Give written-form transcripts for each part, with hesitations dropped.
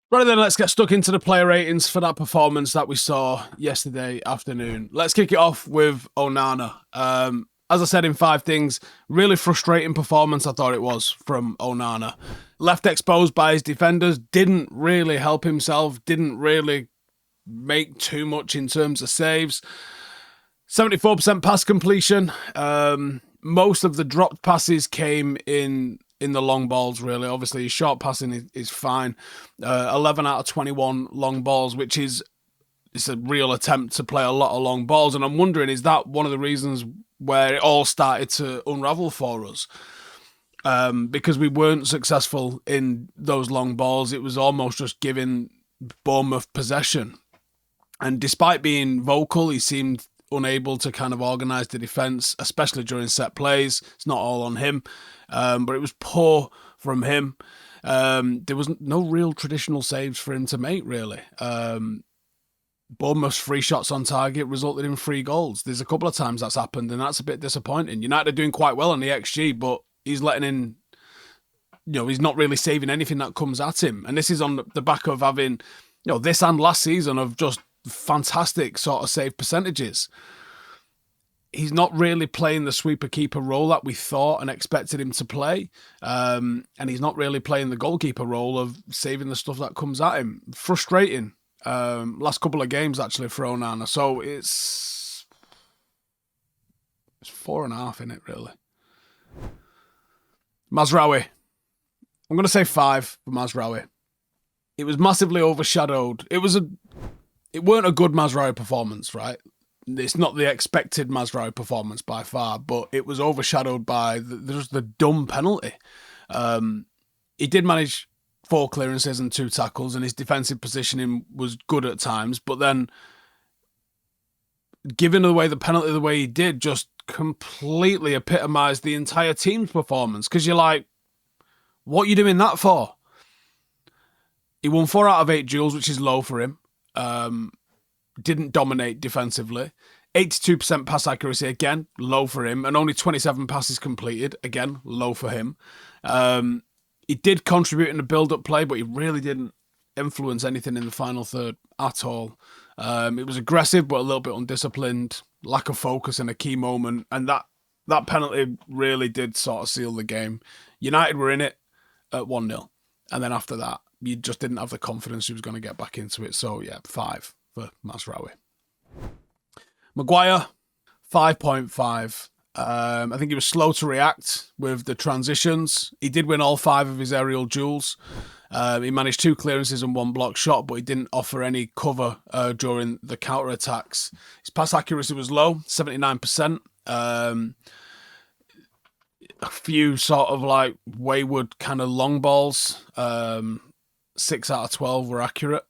Right then, let's get stuck into the player ratings for that performance that we saw yesterday afternoon. Let's kick it off with Onana. As I said in 5 things, really frustrating performance I thought it was from Onana. Left exposed by his defenders, didn't really help himself, didn't really make too much in terms of saves. 74% pass completion. Most of the dropped passes came in the long balls, really. Obviously, his short passing is fine. 11 out of 21 long balls, which is it's a real attempt to play a lot of long balls. And I'm wondering, is that one of the reasons where it all started to unravel for us? Because we weren't successful in those long balls. It was almost just giving Bournemouth possession. And despite being vocal, he seemed unable to kind of organise the defence, especially during set plays. It's not all on him, but it was poor from him. There was no real traditional saves for him to make, really. Bournemouth's 3 shots on target resulted in 3 goals. There's a couple of times that's happened, and that's a bit disappointing. United are doing quite well on the XG, but he's letting in, he's not really saving anything that comes at him. And this is on the back of having, this and last season of just fantastic sort of save percentages. He's not really playing the sweeper keeper role that we thought and expected him to play. And he's not really playing the goalkeeper role of saving the stuff that comes at him. Frustrating. Last couple of games actually for Onana. So it's 4.5 in it, really. Mazraoui. I'm going to say 5 for Mazraoui. It was massively overshadowed. It weren't a good Mazraoui performance, right? It's not the expected Mazraoui performance by far, but it was overshadowed by the dumb penalty. He did manage 4 clearances and 2 tackles, and his defensive positioning was good at times, but then giving away the penalty the way he did just completely epitomised the entire team's performance, because you're like, what are you doing that for? He won 4 out of 8 duels, which is low for him. Didn't dominate defensively. 82% pass accuracy, again, low for him. And only 27 passes completed, again, low for him. He did contribute in the build-up play, but he really didn't influence anything in the final third at all. It was aggressive, but a little bit undisciplined. Lack of focus in a key moment. And that penalty really did sort of seal the game. United were in it at 1-0. And then after that, you just didn't have the confidence he was going to get back into it. So, yeah, 5 for Mazraoui. Maguire, 5.5. I think he was slow to react with the transitions. He did win all 5 of his aerial duels. He managed 2 clearances and 1 block shot, but he didn't offer any cover during the counter-attacks. His pass accuracy was low, 79%. A few sort of like wayward kind of long balls. 6 out of 12 were accurate.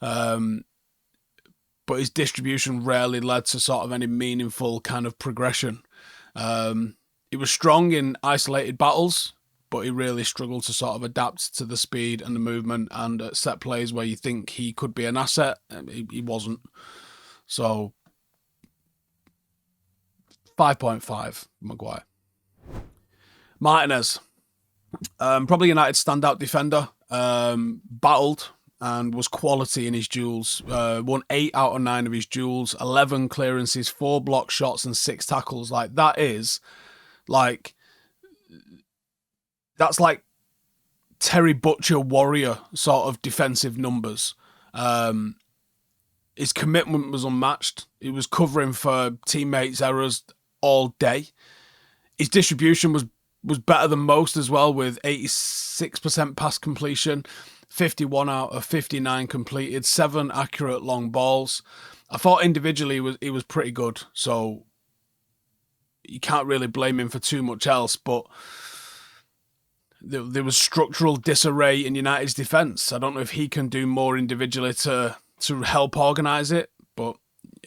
But his distribution rarely led to sort of any meaningful kind of progression. He was strong in isolated battles, but he really struggled to sort of adapt to the speed and the movement, and at set plays where you think he could be an asset, he wasn't. So 5.5 Maguire. Martinez, probably United's standout defender, battled and was quality in his duels. Won 8 out of 9 of his duels, 11 clearances, 4 block shots and 6 tackles. Like, that's like Terry Butcher Warrior sort of defensive numbers. His commitment was unmatched. He was covering for teammates' errors all day. His distribution was better than most as well, with 86% pass completion, 51 out of 59 completed, 7 accurate long balls. I thought individually he was pretty good, so you can't really blame him for too much else, but there was structural disarray in United's defence. I don't know if he can do more individually to help organise it, but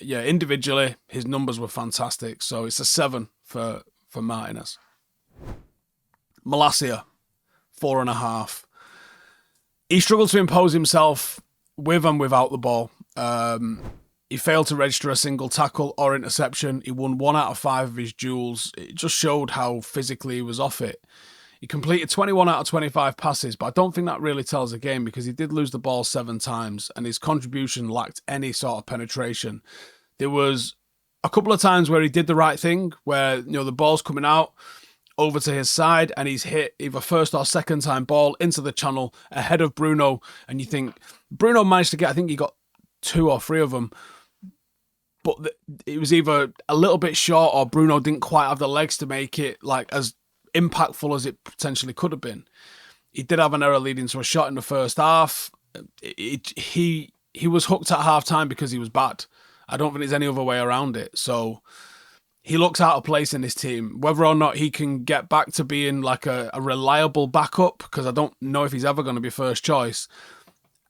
yeah, individually his numbers were fantastic, so it's a 7 for Martinez. Malacia, 4.5. He struggled to impose himself with and without the ball. He failed to register a single tackle or interception. He won 1 out of 5 of his duels. It just showed how physically he was off it. He completed 21 out of 25 passes, but I don't think that really tells the game because he did lose the ball 7 times and his contribution lacked any sort of penetration. There was a couple of times where he did the right thing, where the ball's coming out over to his side and he's hit either first or second time ball into the channel ahead of Bruno, and you think Bruno managed to get, I think he got 2 or 3 of them, but it was either a little bit short or Bruno didn't quite have the legs to make it like as impactful as it potentially could have been. He did have an error leading to a shot in the first half. He was hooked at half time because he was bad. I don't think there's any other way around it. So he looks out of place in this team. Whether or not he can get back to being like a reliable backup, because I don't know if he's ever going to be first choice.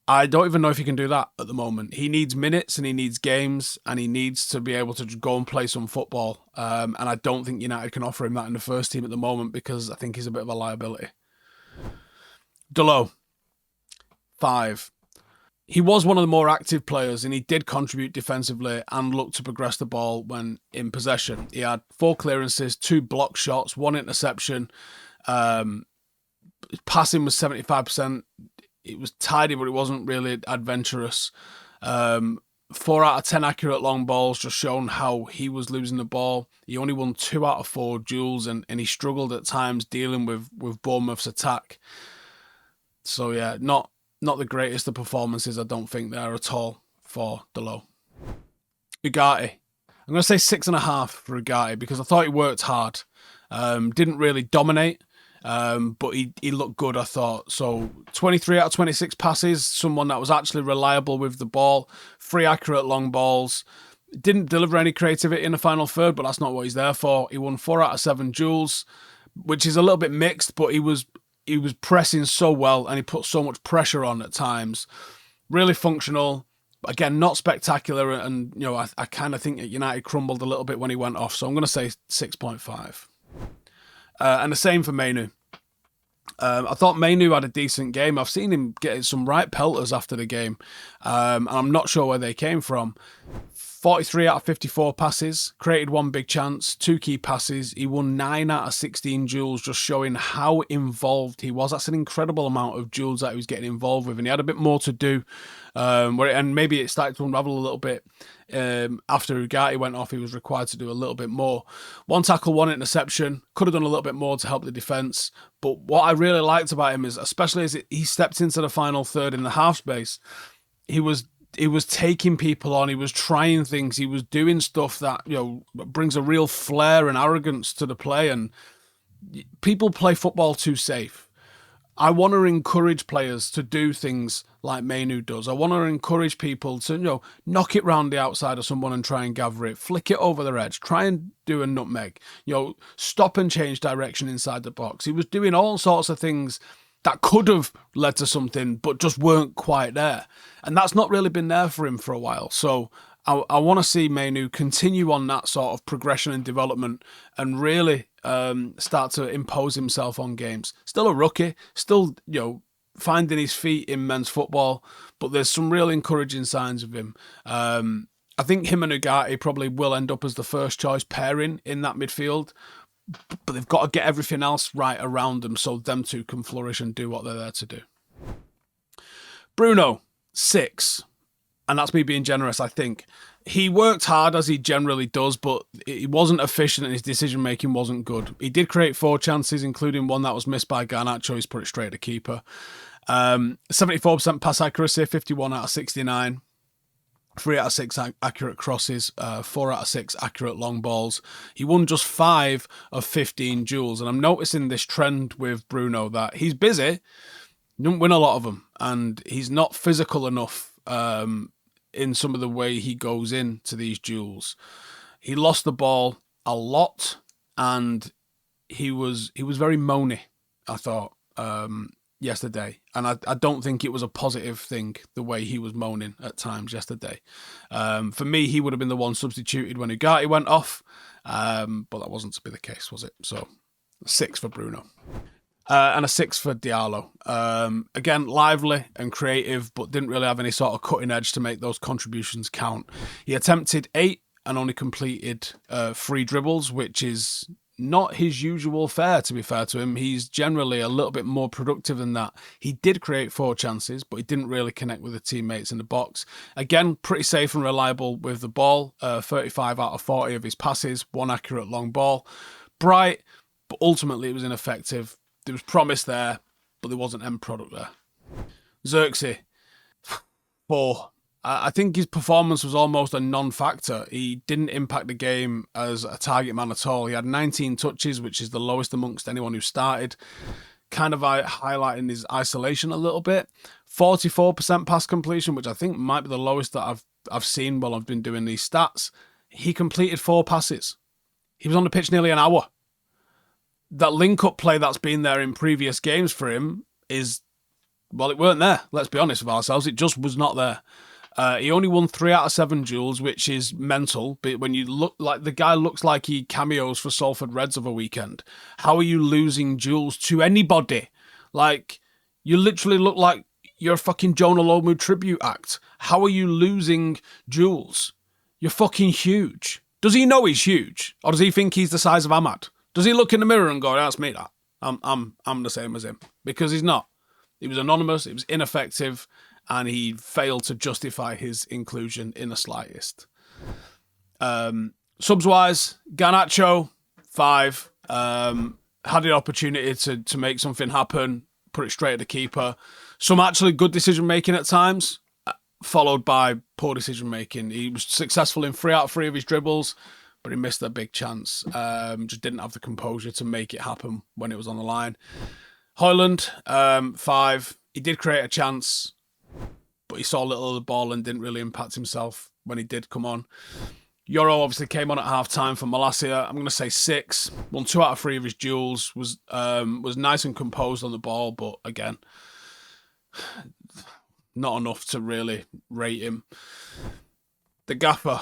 I don't even know if he can do that at the moment. He needs minutes and he needs games and he needs to be able to go and play some football. And I don't think United can offer him that in the first team at the moment because I think he's a bit of a liability. Dalot, 5. He was one of the more active players and he did contribute defensively and look to progress the ball when in possession. He had 4 clearances, 2 block shots, 1 interception. Passing was 75%. It was tidy, but it wasn't really adventurous. 4 out of 10 accurate long balls, just showing how he was losing the ball. He only won 2 out of 4 duels, and he struggled at times dealing with Bournemouth's attack. So yeah, not the greatest of performances, I don't think, there at all for Dalot. Ugarte. I'm going to say 6.5 for Ugarte because I thought he worked hard. Didn't really dominate. But he looked good, I thought. So 23 out of 26 passes, someone that was actually reliable with the ball, 3 accurate long balls. Didn't deliver any creativity in the final third, but that's not what he's there for. He won 4 out of 7 duels, which is a little bit mixed, but he was pressing so well and he put so much pressure on at times. Really functional. Again, not spectacular, and I kind of think that United crumbled a little bit when he went off, so I'm going to say 6.5. And the same for Mainoo. I thought Mainoo had a decent game. I've seen him getting some right pelters after the game. And I'm not sure where they came from. 43 out of 54 passes, created 1 big chance, 2 key passes. He won 9 out of 16 duels, just showing how involved he was. That's an incredible amount of duels that he was getting involved with. And he had a bit more to do. And maybe it started to unravel a little bit. After Ugarte went off, he was required to do a little bit more. 1 tackle, 1 interception. Could have done a little bit more to help the defence. But what I really liked about him is, especially as he stepped into the final third in the half space, he was taking people on. He was trying things. He was doing stuff that brings a real flair and arrogance to the play. And people play football too safe. I want to encourage players to do things like Mainoo does. I want to encourage people to, knock it round the outside of someone and try and gather it, flick it over their edge, try and do a nutmeg, stop and change direction inside the box. He was doing all sorts of things that could have led to something, but just weren't quite there. And that's not really been there for him for a while. So I want to see Mainoo continue on that sort of progression and development and really start to impose himself on games. Still a rookie, still, finding his feet in men's football, but there's some real encouraging signs of him. I think him and Ugarte probably will end up as the first choice pairing in that midfield, but they've got to get everything else right around them so them two can flourish and do what they're there to do. Bruno, 6. And that's me being generous, I think. He worked hard, as he generally does, but he wasn't efficient and his decision-making wasn't good. He did create 4 chances, including one that was missed by Garnacho. He's put it straight at the keeper. 74% pass accuracy, 51 out of 69. 3 out of 6 accurate crosses, 4 out of 6 accurate long balls. He won just 5 of 15 duels. And I'm noticing this trend with Bruno that he's busy, doesn't win a lot of them, and he's not physical enough in some of the way he goes into these duels. He lost the ball a lot, and he was very moany, I thought, yesterday. And I don't think it was a positive thing, the way he was moaning at times yesterday. For me, he would have been the one substituted when Ugarte went off, but that wasn't to be the case, was it? So 6 for Bruno. And a 6 for Diallo. Again, lively and creative, but didn't really have any sort of cutting edge to make those contributions count. He attempted 8 and only completed 3 dribbles, which is not his usual fare, to be fair to him. He's generally a little bit more productive than that. He did create 4 chances, but he didn't really connect with the teammates in the box. Again, pretty safe and reliable with the ball. 35 out of 40 of his passes, 1 accurate long ball. Bright, but ultimately it was ineffective. There was promise there, but there wasn't end product there. Xerxes, 4. I think his performance was almost a non-factor. He didn't impact the game as a target man at all. He had 19 touches, which is the lowest amongst anyone who started, kind of highlighting his isolation a little bit. 44% pass completion, which I think might be the lowest that I've seen while I've been doing these stats. He completed 4 passes. He was on the pitch nearly an hour. That link-up play that's been there in previous games for him is, well, it weren't there. Let's be honest with ourselves. It just was not there. He only won 3 out of 7 duels, which is mental. But when you look, like, the guy looks like he cameos for Salford Reds of a weekend. How are you losing duels to anybody? Like, you literally look like you're a fucking Jonah Lomu tribute act. How are you losing duels? You're fucking huge. Does he know he's huge? Or does he think he's the size of Ahmad? Does he look in the mirror and go, that's me, that? I'm the same as him. Because he's not. He was anonymous, it was ineffective, and he failed to justify his inclusion in the slightest. Subs-wise, Garnacho, 5. Had the opportunity to make something happen, put it straight at the keeper. Some actually good decision-making at times, followed by poor decision-making. He was successful in 3 out of 3 of his dribbles, but he missed a big chance. Just didn't have the composure to make it happen when it was on the line. Højlund, 5. He did create a chance, but he saw little of the ball and didn't really impact himself when he did come on. Euro obviously came on at half-time for Malacia. I'm going to say 6. Won 2 out of 3 of his duels. Was nice and composed on the ball, but again, not enough to really rate him. The Gaffer,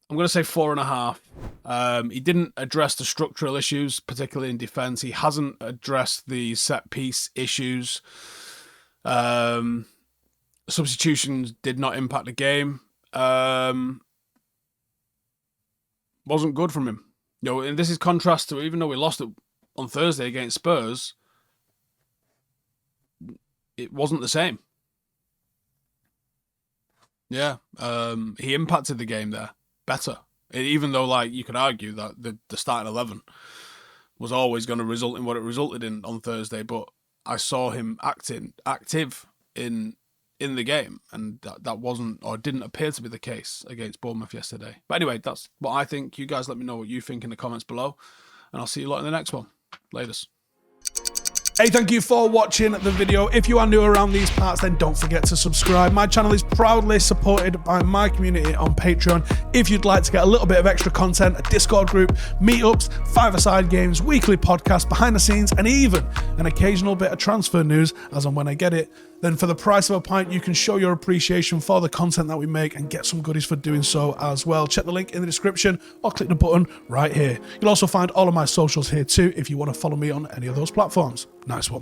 I'm going to say 4.5. He didn't address the structural issues, particularly in defence. He hasn't addressed the set-piece issues. Substitutions did not impact the game. Wasn't good from him. You know, and this is contrast to, even though we lost it on Thursday against Spurs, it wasn't the same. Yeah, he impacted the game there better. Even though, like, you could argue that the starting 11 was always going to result in what it resulted in on Thursday, but I saw him active in the game, and that wasn't, or didn't appear to be the case against Bournemouth yesterday. But anyway, that's what I think. You guys let me know what you think in the comments below, and I'll see you lot in the next one. Laters. Hey, thank you for watching the video. If you are new around these parts, then don't forget to subscribe. My channel is proudly supported by my community on Patreon. If you'd like to get a little bit of extra content, a Discord group, meetups, 5-a-side games, weekly podcasts, behind the scenes, and even an occasional bit of transfer news as and when I get it, then for the price of a pint, you can show your appreciation for the content that we make and get some goodies for doing so as well. Check the link in the description or click the button right here. You'll also find all of my socials here too if you want to follow me on any of those platforms. Nice one.